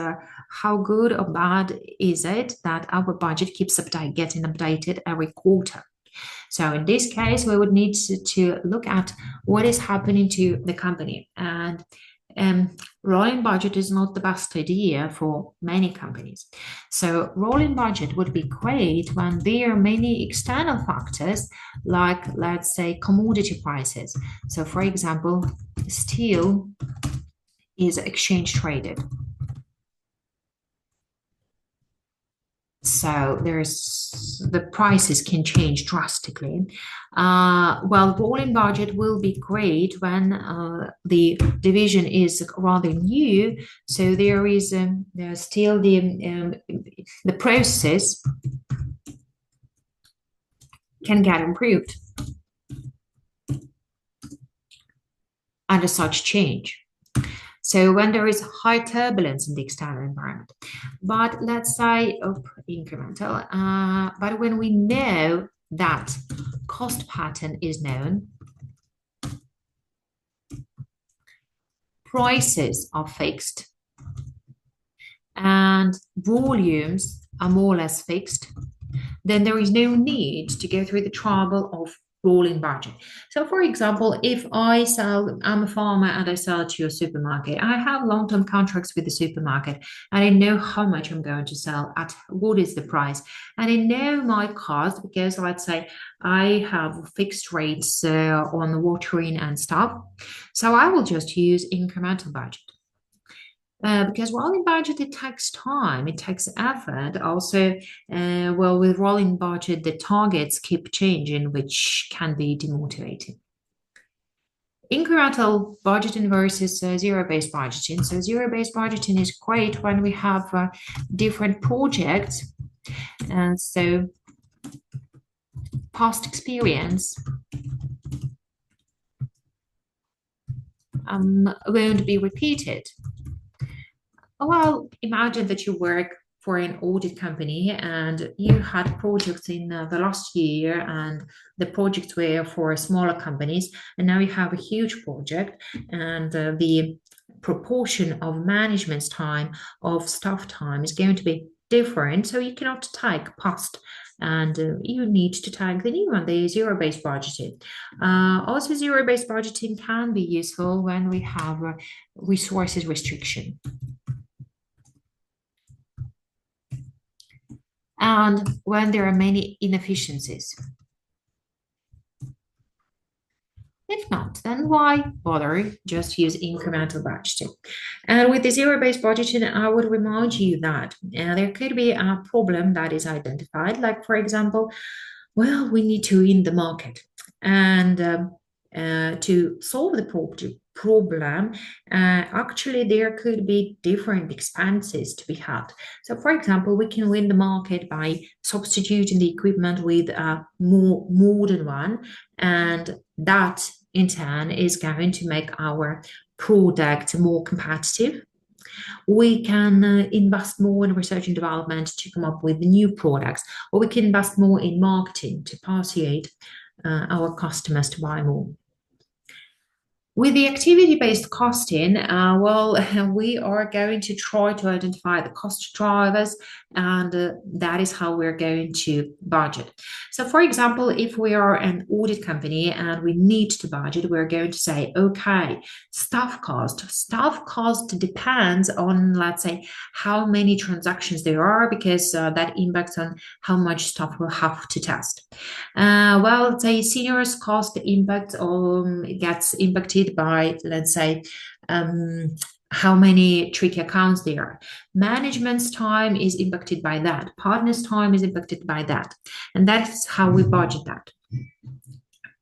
how good or bad is it that our budget keeps getting updated every quarter. So in this case, we would need to look at what is happening to the company. And rolling budget is not the best idea for many companies. So rolling budget would be great when there are many external factors, like, let's say, commodity prices. So for example, steel is exchange traded. So the prices can change drastically. Well, rolling budget will be great when the division is rather new. So there's still the process can get improved under such change. So when there is high turbulence in the external environment, but let's say incremental, but when we know that cost pattern is known, prices are fixed, and volumes are more or less fixed, then there is no need to go through the trouble of rolling budget. So for example, if I'm a farmer and I sell to a supermarket, I have long-term contracts with the supermarket and I know how much I'm going to sell at what is the price. And I know my cost because let's say I have fixed rates on watering and stuff. So I will just use incremental budget. Because rolling budget, it takes time, it takes effort. Also, well, with rolling budget, the targets keep changing, which can be demotivating. Incremental budgeting versus zero-based budgeting. So zero-based budgeting is great when we have different projects. And so past experience won't be repeated. Well, imagine that you work for an audit company and you had projects in the last year and the projects were for smaller companies, and now you have a huge project and the proportion of management's time, of staff time is going to be different. So you cannot take past and you need to take the new one, the zero-based budgeting. Also, zero-based budgeting can be useful when we have resources restriction. And when there are many inefficiencies. If not, then why bother? Just use incremental budgeting. And with the zero-based budgeting, I would remind you that there could be a problem that is identified, like, for example, well, we need to win the market. And to solve the problem, actually there could be different expenses to be had. So for example, we can win the market by substituting the equipment with a more modern one, and that in turn is going to make our product more competitive. We can invest more in research and development to come up with new products, or we can invest more in marketing to persuade our customers to buy more. With the activity-based costing, well, we are going to try to identify the cost drivers, and that is how we're going to budget. So, for example, if we are an audit company and we need to budget, we're going to say, okay, staff cost. Staff cost depends on, let's say, how many transactions there are, because that impacts on how much staff we'll have to test. Well, let's say seniors cost impact gets impacted by, let's say, how many tricky accounts there are. Management's time is impacted by that. Partners' time is impacted by that. And that's how we budget that.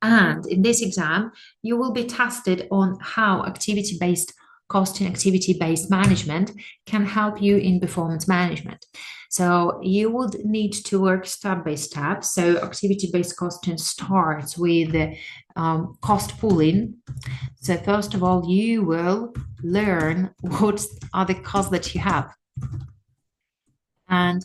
And in this exam, you will be tested on how activity-based costing, activity-based management can help you in performance management. So you would need to work step by step. So activity-based costing starts with cost pooling. So first of all, you will learn what are the costs that you have. And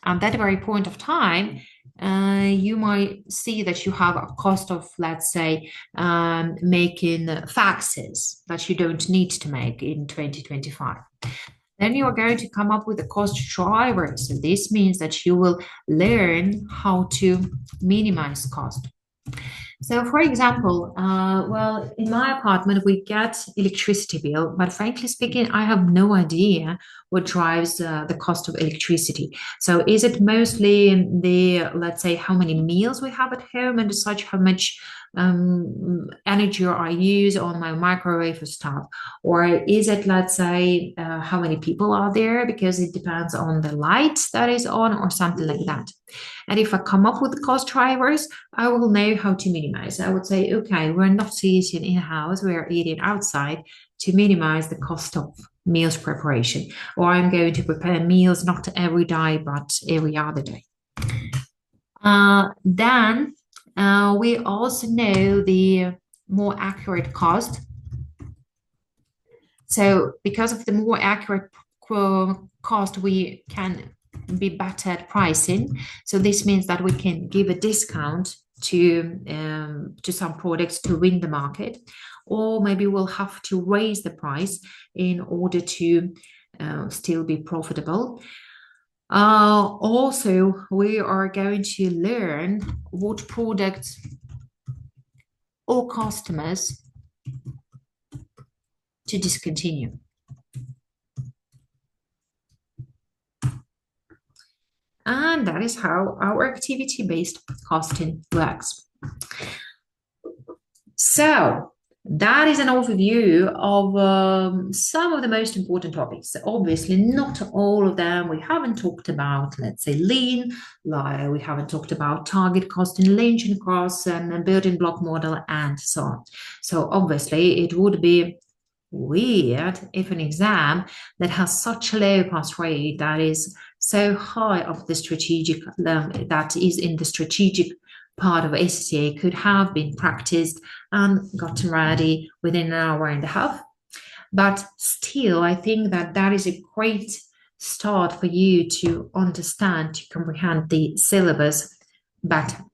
at that very point of time, you might see that you have a cost of, let's say, making faxes that you don't need to make in 2025. Then you are going to come up with a cost driver. So this means that you will learn how to minimize cost. So, for example, well, in my apartment, we get electricity bill, but frankly speaking, I have no idea what drives the cost of electricity. So, is it mostly the, let's say, how many meals we have at home and such, how much energy I use on my microwave or stuff? Or is it, let's say, how many people are there? Because it depends on the light that is on or something like that. And if I come up with cost drivers, I will know how to minimize. I would say, okay, we're not eating in house, we're eating outside to minimize the cost of meals preparation. Or I'm going to prepare meals not every day, but every other day. Then we also know the more accurate cost. So because of the more accurate cost, we can be better at pricing. So this means that we can give a discount to some products to win the market, or maybe we'll have to raise the price in order to still be profitable. Also, we are going to learn what products or customers to discontinue. And that is how our activity-based costing works. So that is an overview of some of the most important topics. Obviously, not all of them we haven't talked about, let's say lean, like we haven't talked about target cost and lynching costs and building block model and so on. So obviously it would be weird if an exam that has such a low pass rate that is so high of the strategic that is in the strategic part of ACCA could have been practiced and gotten ready within an hour and a half. But still, I think that that is a great start for you to understand, to comprehend the syllabus better.